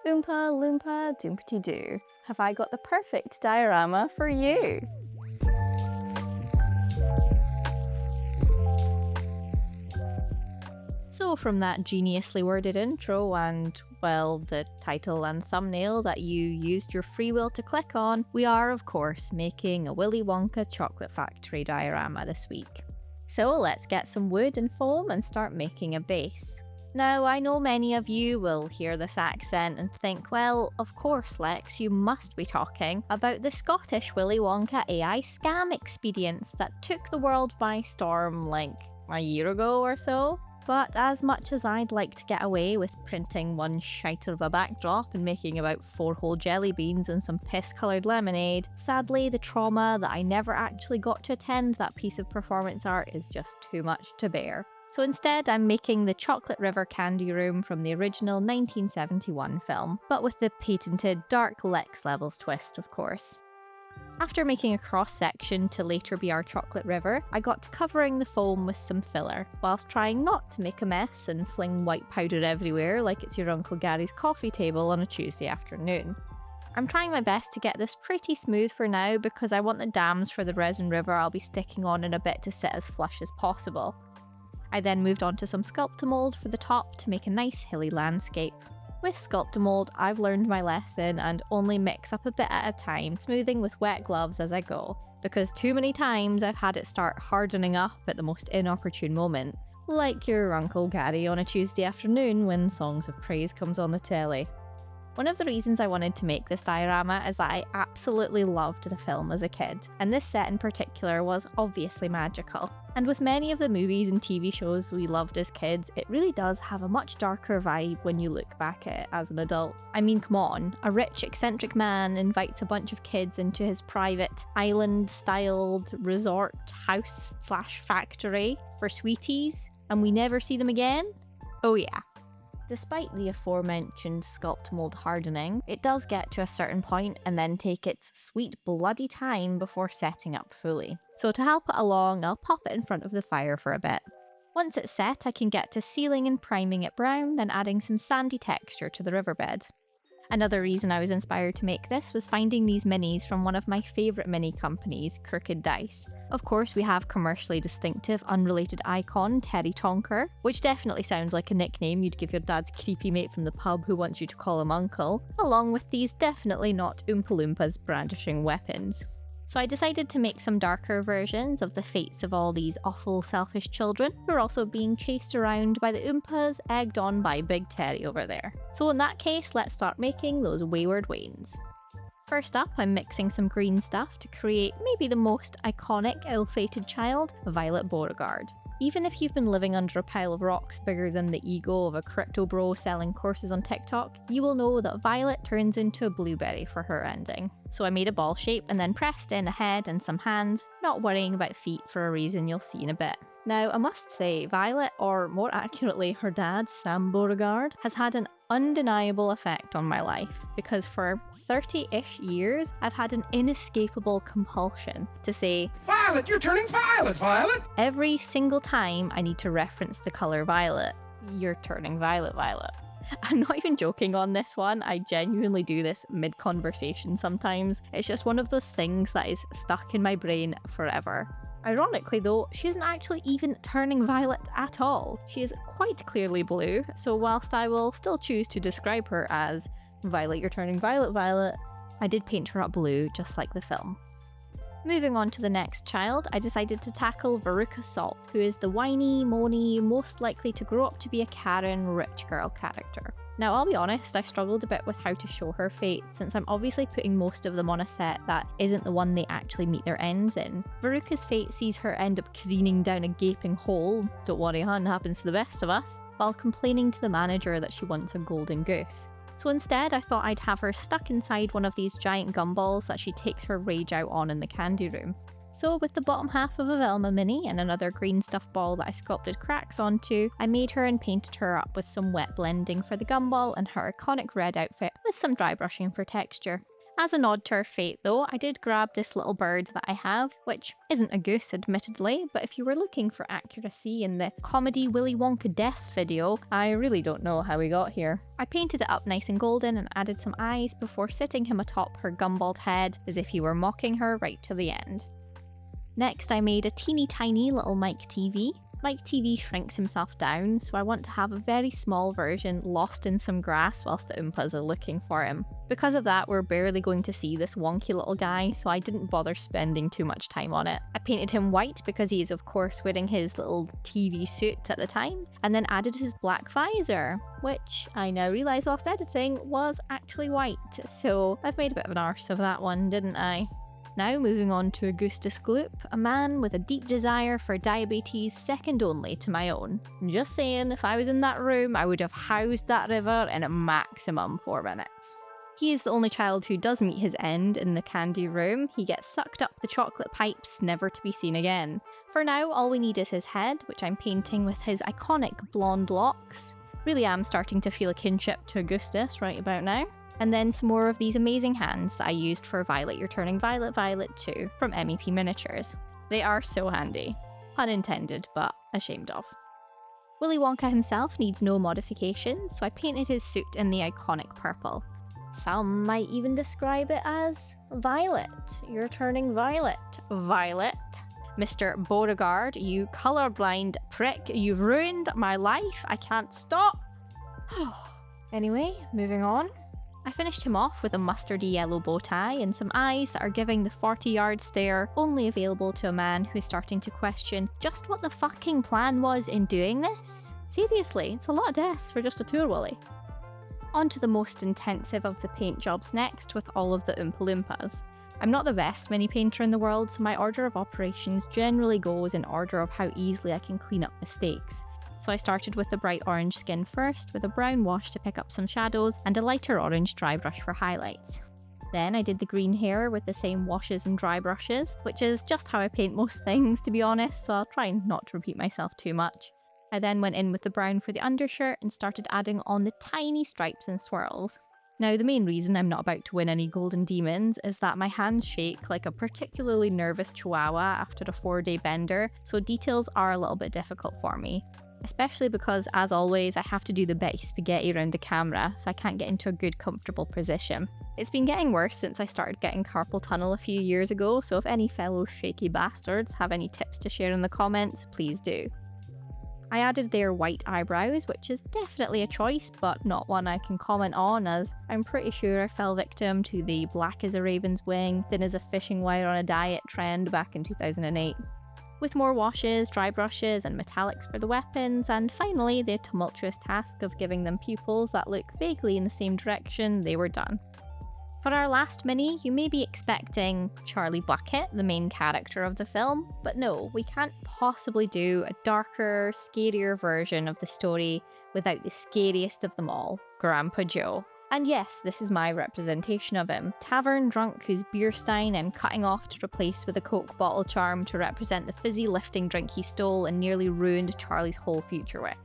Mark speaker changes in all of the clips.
Speaker 1: Oompa Loompa Doompty Doo, have I got the perfect diorama for you? So from that geniusly worded intro and, well, the title and thumbnail that you used your free will to click on, we are of course making a Willy Wonka chocolate factory diorama this week. So let's get some wood and foam and start making a base. Now, I know many of you will hear this accent and think, well, of course, Lex, you must be talking about the Scottish Willy Wonka AI scam expedients that took the world by storm like a year ago or so. But as much as I'd like to get away with printing one shiter of a backdrop and making about 4 whole jelly beans and some piss-coloured lemonade, sadly the trauma that I never actually got to attend that piece of performance art is just too much to bear. So instead, I'm making the Chocolate River Candy Room from the original 1971 film, but with the patented dark Lex levels twist, of course. After making a cross-section to later be our Chocolate River, I got to covering the foam with some filler, whilst trying not to make a mess and fling white powder everywhere like it's your Uncle Gary's coffee table on a Tuesday afternoon. I'm trying my best to get this pretty smooth for now because I want the dams for the resin river I'll be sticking on in a bit to sit as flush as possible. I then moved on to some Sculptamold for the top to make a nice hilly landscape. With Sculptamold, I've learned my lesson and only mix up a bit at a time, smoothing with wet gloves as I go, because too many times I've had it start hardening up at the most inopportune moment, like your Uncle Gary on a Tuesday afternoon when Songs of Praise comes on the telly. One of the reasons I wanted to make this diorama is that I absolutely loved the film as a kid, and this set in particular was obviously magical. And with many of the movies and TV shows we loved as kids, it really does have a much darker vibe when you look back at it as an adult. I mean, come on, a rich, eccentric man invites a bunch of kids into his private, island-styled resort house/factory for sweeties, and we never see them again? Oh yeah. Despite the aforementioned Sculptamold hardening, it does get to a certain point and then take its sweet bloody time before setting up fully. So to help it along, I'll pop it in front of the fire for a bit. Once it's set, I can get to sealing and priming it brown, then adding some sandy texture to the riverbed. Another reason I was inspired to make this was finding these minis from one of my favourite mini companies, Crooked Dice. Of course, we have commercially distinctive, unrelated icon, Terry Tonker, which definitely sounds like a nickname you'd give your dad's creepy mate from the pub who wants you to call him uncle, along with these definitely not Oompa Loompas brandishing weapons. So I decided to make some darker versions of the fates of all these awful selfish children who are also being chased around by the Oompas, egged on by Big Terry over there. So in that case, let's start making those wayward wains. First up, I'm mixing some green stuff to create maybe the most iconic ill-fated child, Violet Beauregarde. Even if you've been living under a pile of rocks bigger than the ego of a crypto bro selling courses on TikTok, you will know that Violet turns into a blueberry for her ending. So I made a ball shape and then pressed in a head and some hands, not worrying about feet for a reason you'll see in a bit. Now, I must say, Violet, or more accurately her dad, Sam Beauregard, has had an undeniable effect on my life, because for 30-ish years, I've had an inescapable compulsion to say,
Speaker 2: Violet, you're turning violet, Violet!
Speaker 1: Every single time I need to reference the colour violet. You're turning violet, Violet. I'm not even joking on this one, I genuinely do this mid-conversation sometimes. It's just one of those things that is stuck in my brain forever. Ironically though, she isn't actually even turning violet at all. She is quite clearly blue, so whilst I will still choose to describe her as Violet, you're turning violet, Violet, I did paint her up blue, just like the film. Moving on to the next child, I decided to tackle Veruca Salt, who is the whiny, moany, most likely to grow up to be a Karen, rich girl character. Now, I'll be honest, I struggled a bit with how to show her fate, since I'm obviously putting most of them on a set that isn't the one they actually meet their ends in. Veruca's fate sees her end up careening down a gaping hole, don't worry hun, happens to the best of us, while complaining to the manager that she wants a golden goose. So instead, I thought I'd have her stuck inside one of these giant gumballs that she takes her rage out on in the candy room. So with the bottom half of a Velma mini and another green stuffed ball that I sculpted cracks onto, I made her and painted her up with some wet blending for the gumball and her iconic red outfit with some dry brushing for texture. As a nod to our fate though, I did grab this little bird that I have, which isn't a goose admittedly, but if you were looking for accuracy in the comedy Willy Wonka deaths video, I really don't know how we got here. I painted it up nice and golden and added some eyes before sitting him atop her gumballed head as if he were mocking her right to the end. Next I made a teeny tiny little Mike TV. Mike TV shrinks himself down, so I want to have a very small version lost in some grass whilst the Oompas are looking for him. Because of that, we're barely going to see this wonky little guy, so I didn't bother spending too much time on it. I painted him white because he is of course wearing his little TV suit at the time, and then added his black visor, which I now realise whilst editing was actually white, so I've made a bit of an arse of that one, didn't I? Now moving on to Augustus Gloop, a man with a deep desire for diabetes second only to my own. Just saying, if I was in that room, I would have housed that river in a maximum 4 minutes. He is the only child who does meet his end in the candy room. He gets sucked up the chocolate pipes, never to be seen again. For now, all we need is his head, which I'm painting with his iconic blonde locks. Really am starting to feel a kinship to Augustus right about now. And then some more of these amazing hands that I used for Violet You're Turning Violet Violet 2 from MEP Miniatures. They are so handy. Unintended, but ashamed of. Willy Wonka himself needs no modification, so I painted his suit in the iconic purple. Some might even describe it as Violet. You're turning violet. Violet. Mr. Beauregard, you colorblind prick, you've ruined my life. I can't stop. Anyway, moving on. I finished him off with a mustardy yellow bow tie and some eyes that are giving the 40-yard stare only available to a man who's starting to question just what the fucking plan was in doing this. Seriously, it's a lot of deaths for just a tour Willy. On to the most intensive of the paint jobs next with all of the Oompa Loompas. I'm not the best mini painter in the world, so my order of operations generally goes in order of how easily I can clean up mistakes. So I started with the bright orange skin first, with a brown wash to pick up some shadows, and a lighter orange dry brush for highlights. Then I did the green hair with the same washes and dry brushes, which is just how I paint most things to be honest, so I'll try not to repeat myself too much. I then went in with the brown for the undershirt and started adding on the tiny stripes and swirls. Now the main reason I'm not about to win any golden demons is that my hands shake like a particularly nervous chihuahua after a 4-day bender, so details are a little bit difficult for me. Especially because, as always, I have to do the Betty Spaghetti around the camera, so I can't get into a good comfortable position. It's been getting worse since I started getting carpal tunnel a few years ago, so if any fellow shaky bastards have any tips to share in the comments, please do. I added their white eyebrows, which is definitely a choice, but not one I can comment on, as I'm pretty sure I fell victim to the black as a raven's wing, thin as a fishing wire on a diet trend back in 2008. With more washes, dry brushes, and metallics for the weapons, and finally the tumultuous task of giving them pupils that look vaguely in the same direction, they were done. For our last mini, you may be expecting Charlie Bucket, the main character of the film, but no, we can't possibly do a darker, scarier version of the story without the scariest of them all, Grandpa Joe. And yes, this is my representation of him. Tavern drunk whose beer stein I'm cutting off to replace with a Coke bottle charm to represent the fizzy lifting drink he stole and nearly ruined Charlie's whole future with.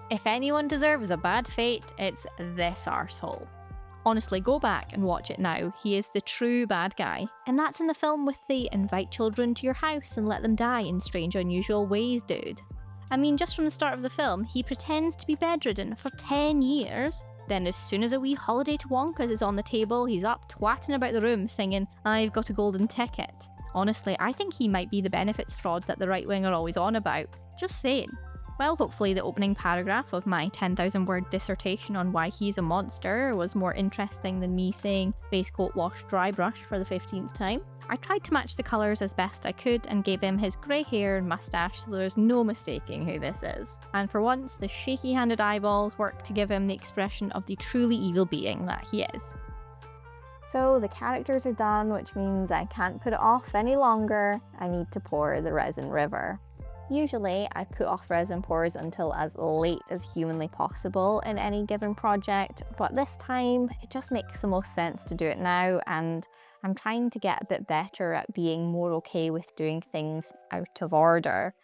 Speaker 1: If anyone deserves a bad fate, it's this arsehole. Honestly, go back and watch it now. He is the true bad guy. And that's in the film with the invite children to your house and let them die in strange unusual ways dude. I mean, just from the start of the film, he pretends to be bedridden for 10 years. Then as soon as a wee holiday to Wonka's is on the table, he's up twatting about the room singing, "I've got a golden ticket." Honestly, I think he might be the benefits fraud that the right wing are always on about. Just saying. Well, hopefully the opening paragraph of my 10,000 word dissertation on why he's a monster was more interesting than me saying base coat wash dry brush for the 15th time. I tried to match the colours as best I could and gave him his grey hair and moustache so there's no mistaking who this is. And for once, the shaky-handed eyeballs worked to give him the expression of the truly evil being that he is. So the characters are done, which means I can't put it off any longer. I need to pour the resin river. Usually, I put off resin pours until as late as humanly possible in any given project, but this time it just makes the most sense to do it now, and I'm trying to get a bit better at being more okay with doing things out of order.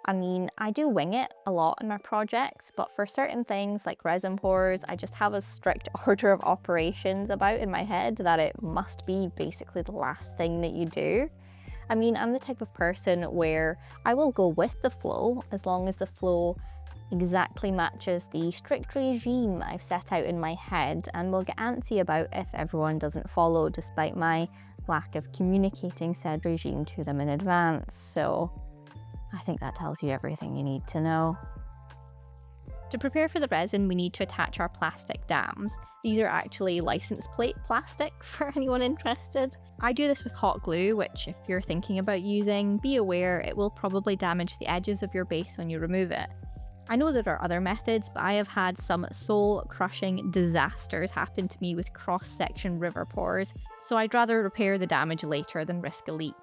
Speaker 1: I mean, I do wing it a lot in my projects, but for certain things like resin pours, I just have a strict order of operations about in my head that it must be basically the last thing that you do. I mean, I'm the type of person where I will go with the flow as long as the flow exactly matches the strict regime I've set out in my head, and will get antsy about if everyone doesn't follow despite my lack of communicating said regime to them in advance. So I think that tells you everything you need to know. To prepare for the resin, we need to attach our plastic dams. These are actually license plate plastic for anyone interested. I do this with hot glue, which if you're thinking about using, be aware it will probably damage the edges of your base when you remove it. I know there are other methods, but I have had some soul-crushing disasters happen to me with cross-section river pours, so I'd rather repair the damage later than risk a leak.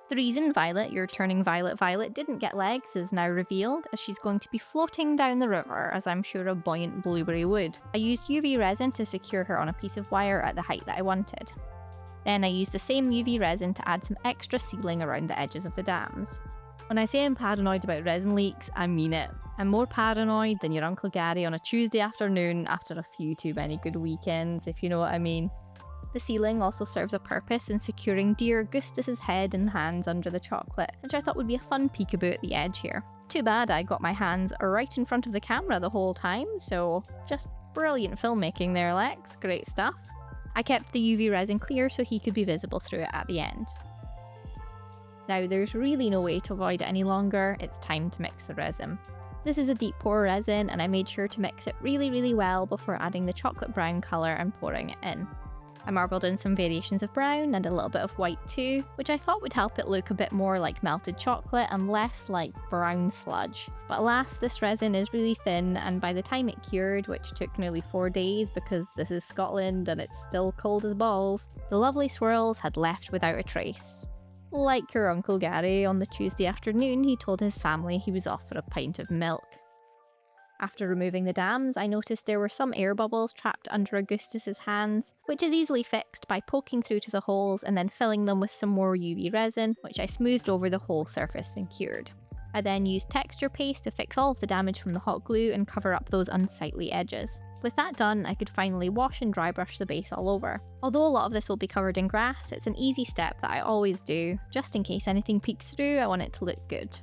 Speaker 1: The reason Violet, your turning Violet, didn't get legs is now revealed, as she's going to be floating down the river, as I'm sure a buoyant blueberry would. I used UV resin to secure her on a piece of wire at the height that I wanted. Then I used the same UV resin to add some extra sealing around the edges of the dams. When I say I'm paranoid about resin leaks, I mean it. I'm more paranoid than your Uncle Gary on a Tuesday afternoon after a few too many good weekends, if you know what I mean. The sealing also serves a purpose in securing dear Augustus's head and hands under the chocolate, which I thought would be a fun peekaboo at the edge here. Too bad I got my hands right in front of the camera the whole time, so just brilliant filmmaking there, Lex. Great stuff. I kept the UV resin clear so he could be visible through it at the end. Now there's really no way to avoid it any longer, it's time to mix the resin. This is a deep pour resin, and I made sure to mix it really well before adding the chocolate brown colour and pouring it in. I marbled in some variations of brown and a little bit of white too, which I thought would help it look a bit more like melted chocolate and less like brown sludge. But alas, this resin is really thin, and by the time it cured, which took nearly 4 days because this is Scotland and it's still cold as balls, the lovely swirls had left without a trace. Like your Uncle Gary, on the Tuesday afternoon he told his family he was off for a pint of milk. After removing the dams, I noticed there were some air bubbles trapped under Augustus's hands, which is easily fixed by poking through to the holes and then filling them with some more UV resin, which I smoothed over the whole surface and cured. I then used texture paste to fix all of the damage from the hot glue and cover up those unsightly edges. With that done, I could finally wash and dry brush the base all over. Although a lot of this will be covered in grass, it's an easy step that I always do, just in case anything peeks through. I want it to look good.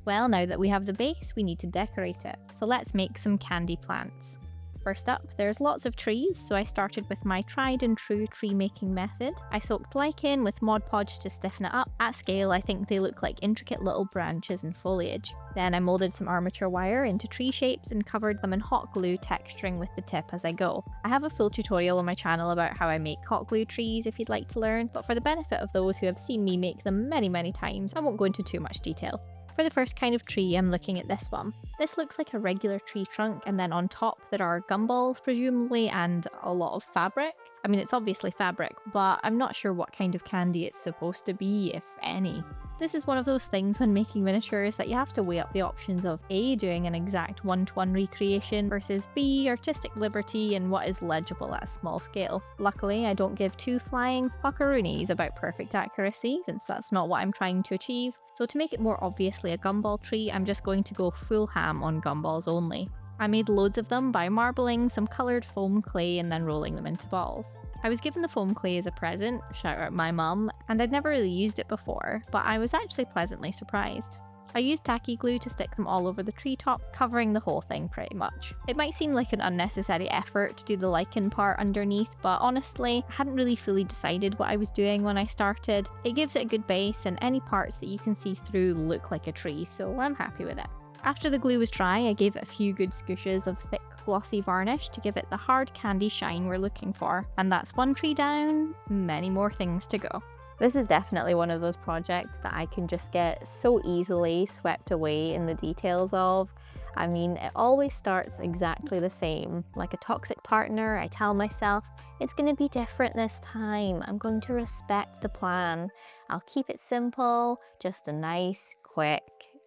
Speaker 1: Well, now that we have the base, we need to decorate it, so let's make some candy plants. First up, there's lots of trees, so I started with my tried and true tree making method. I soaked lichen with Mod Podge to stiffen it up. At scale, I think they look like intricate little branches and foliage. Then I molded some armature wire into tree shapes and covered them in hot glue, texturing with the tip as I go. I have a full tutorial on my channel about how I make hot glue trees if you'd like to learn, but for the benefit of those who have seen me make them many times, I won't go into too much detail. For the first kind of tree, I'm looking at this one. This looks like a regular tree trunk, and then on top there are gumballs presumably and a lot of fabric. I mean, it's obviously fabric, but I'm not sure what kind of candy it's supposed to be, if any. This is one of those things when making miniatures that you have to weigh up the options of A, doing an exact one-to-one recreation versus B, artistic liberty and what is legible at a small scale. Luckily, I don't give two flying fuckaroonies about perfect accuracy, since that's not what I'm trying to achieve. So to make it more obviously a gumball tree, I'm just going to go full ham on gumballs only. I made loads of them by marbling some coloured foam clay and then rolling them into balls. I was given the foam clay as a present, shout out my mum, and I'd never really used it before, but I was actually pleasantly surprised. I used tacky glue to stick them all over the treetop, covering the whole thing pretty much. It might seem like an unnecessary effort to do the lichen part underneath, but honestly, I hadn't really fully decided what I was doing when I started. It gives it a good base, and any parts that you can see through look like a tree, so I'm happy with it. After the glue was dry, I gave it a few good scooshes of thick glossy varnish to give it the hard candy shine we're looking for. And that's one tree down, many more things to go. This is definitely one of those projects that I can just get so easily swept away in the details of. I mean, it always starts exactly the same. Like a toxic partner, I tell myself, it's going to be different this time. I'm going to respect the plan. I'll keep it simple, just a nice, quick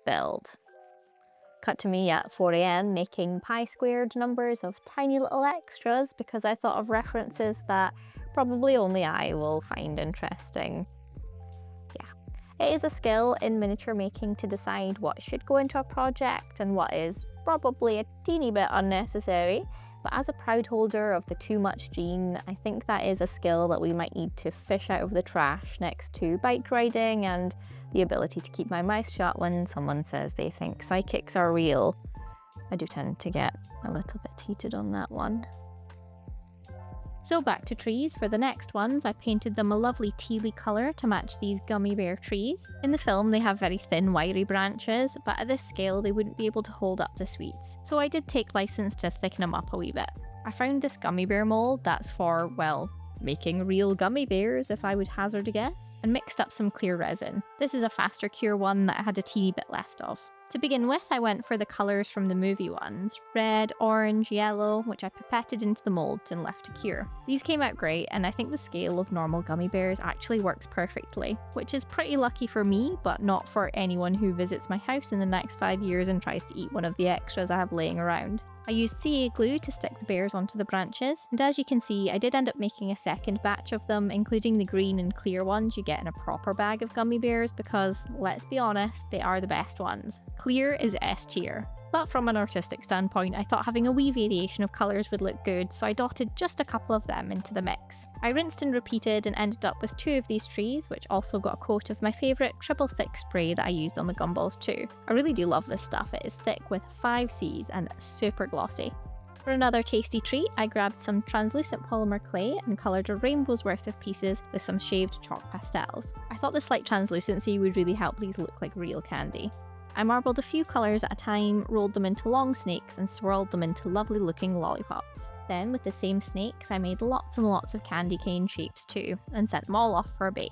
Speaker 1: build. Cut to me at 4 AM making pi squared numbers of tiny little extras because I thought of references that probably only I will find interesting. Yeah, It is a skill in miniature making to decide what should go into a project and what is probably a teeny bit unnecessary. But as a proud holder of the too much gene, I think that is a skill that we might need to fish out of the trash next to bike riding and the ability to keep my mouth shut when someone says they think psychics are real. I do tend to get a little bit heated on that one. So back to trees. For the next ones, I painted them a lovely tealy colour to match these gummy bear trees. In the film, they have very thin, wiry branches, but at this scale, they wouldn't be able to hold up the sweets. So I did take license to thicken them up a wee bit. I found this gummy bear mould that's for, well, making real gummy bears, if I would hazard a guess, and mixed up some clear resin. This is a faster cure one that I had a teeny bit left of. To begin with, I went for the colours from the movie ones, red, orange, yellow, which I pipetted into the moulds and left to cure. These came out great, and I think the scale of normal gummy bears actually works perfectly, which is pretty lucky for me, but not for anyone who visits my house in the next 5 years and tries to eat one of the extras I have laying around. I used CA glue to stick the bears onto the branches, and as you can see, I did end up making a second batch of them, including the green and clear ones you get in a proper bag of gummy bears because, let's be honest, they are the best ones. Clear is S tier. But from an artistic standpoint, I thought having a wee variation of colours would look good, so I dotted just a couple of them into the mix. I rinsed and repeated and ended up with 2 of these trees, which also got a coat of my favourite triple thick spray that I used on the gumballs too. I really do love this stuff. It is thick with 5 C's and super glossy. For another tasty treat, I grabbed some translucent polymer clay and coloured a rainbow's worth of pieces with some shaved chalk pastels. I thought the slight translucency would really help these look like real candy. I marbled a few colours at a time, rolled them into long snakes and swirled them into lovely looking lollipops. Then with the same snakes I made lots and lots of candy cane shapes too, and sent them all off for a bake.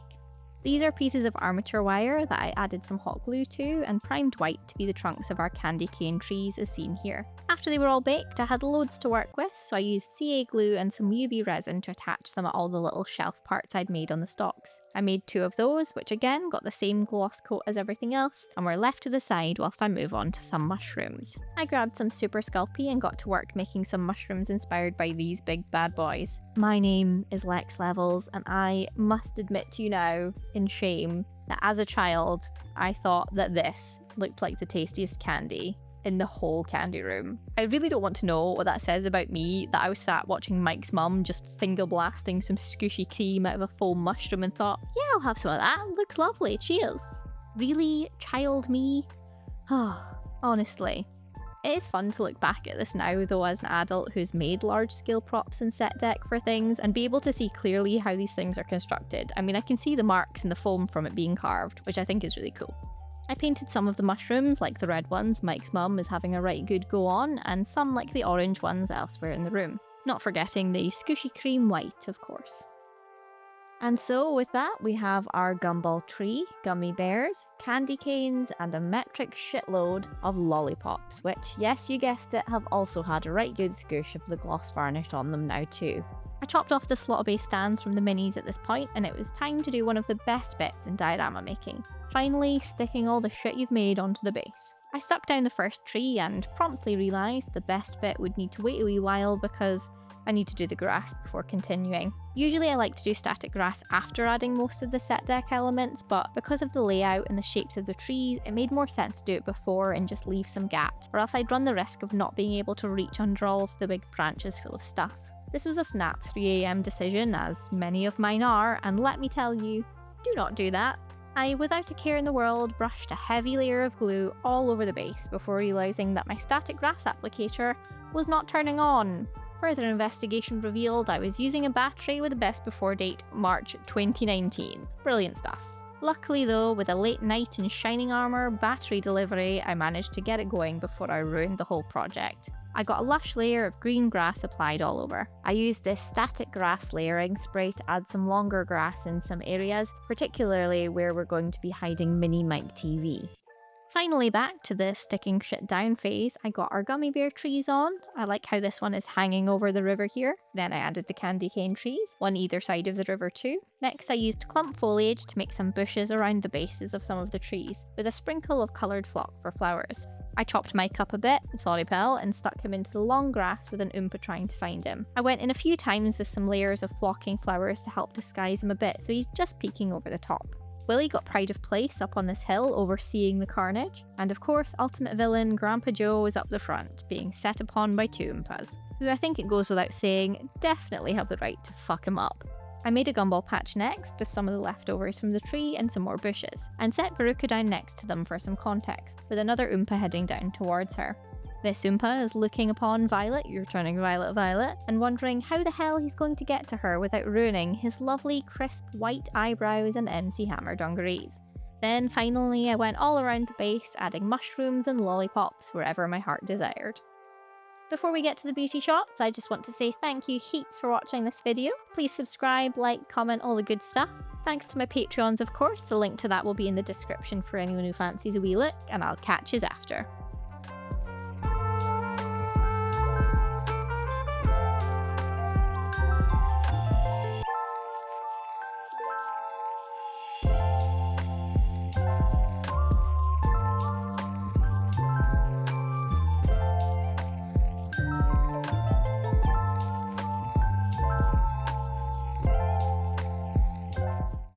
Speaker 1: These are pieces of armature wire that I added some hot glue to and primed white to be the trunks of our candy cane trees as seen here. After they were all baked, I had loads to work with, so I used CA glue and some UV resin to attach them at all the little shelf parts I'd made on the stalks. I made 2 of those, which again got the same gloss coat as everything else, and were left to the side whilst I move on to some mushrooms. I grabbed some Super Sculpey and got to work making some mushrooms inspired by these big bad boys. My name is Lex Levels, and I must admit to you now, in shame, that as a child, I thought that this looked like the tastiest candy in the whole candy room. I really don't want to know what that says about me, that I was sat watching Mike's mum just finger blasting some squishy cream out of a foam mushroom and thought, yeah, I'll have some of that, looks lovely, cheers. Really, child me? Honestly. It is fun to look back at this now though as an adult who's made large scale props and set deck for things and be able to see clearly how these things are constructed. I mean, I can see the marks in the foam from it being carved, which I think is really cool. I painted some of the mushrooms, like the red ones Mike's mum is having a right good go on, and some like the orange ones elsewhere in the room. Not forgetting the squishy cream white, of course. And so with that, we have our gumball tree, gummy bears, candy canes, and a metric shitload of lollipops, which, yes, you guessed it, have also had a right good scoosh of the gloss varnish on them now too. I chopped off the slot base stands from the minis at this point, and it was time to do one of the best bits in diorama making. Finally, sticking all the shit you've made onto the base. I stuck down the first tree and promptly realised the best bit would need to wait a wee while because I need to do the grass before continuing. Usually I like to do static grass after adding most of the set deck elements, but because of the layout and the shapes of the trees, it made more sense to do it before and just leave some gaps, or else I'd run the risk of not being able to reach under all of the big branches full of stuff. This was a snap 3 AM decision, as many of mine are, and let me tell you, do not do that. I, without a care in the world, brushed a heavy layer of glue all over the base before realising that my static grass applicator was not turning on. Further investigation revealed I was using a battery with a best before date March 2019. Brilliant stuff. Luckily though, with a late night and shining armour battery delivery, I managed to get it going before I ruined the whole project. I got a lush layer of green grass applied all over. I used this static grass layering spray to add some longer grass in some areas, particularly where we're going to be hiding mini Mike TV. Finally back to the sticking shit down phase, I got our gummy bear trees on. I like how this one is hanging over the river here. Then I added the candy cane trees, one either side of the river too. Next I used clump foliage to make some bushes around the bases of some of the trees, with a sprinkle of coloured flock for flowers. I chopped Mike up a bit, sorry pal, and stuck him into the long grass with an Oompa trying to find him. I went in a few times with some layers of flocking flowers to help disguise him a bit, so he's just peeking over the top. Willy got pride of place up on this hill overseeing the carnage, and of course ultimate villain Grandpa Joe is up the front, being set upon by two Oompas, who I think it goes without saying definitely have the right to fuck him up. I made a gumball patch next with some of the leftovers from the tree and some more bushes, and set Veruca down next to them for some context, with another Oompa heading down towards her. This Oompa is looking upon Violet, you're turning Violet, and wondering how the hell he's going to get to her without ruining his lovely crisp white eyebrows and MC Hammer dungarees. Then finally I went all around the base, adding mushrooms and lollipops wherever my heart desired. Before we get to the beauty shots, I just want to say thank you heaps for watching this video. Please subscribe, like, comment, all the good stuff. Thanks to my Patreons, of course. The link to that will be in the description for anyone who fancies a wee look, and I'll catch yous after.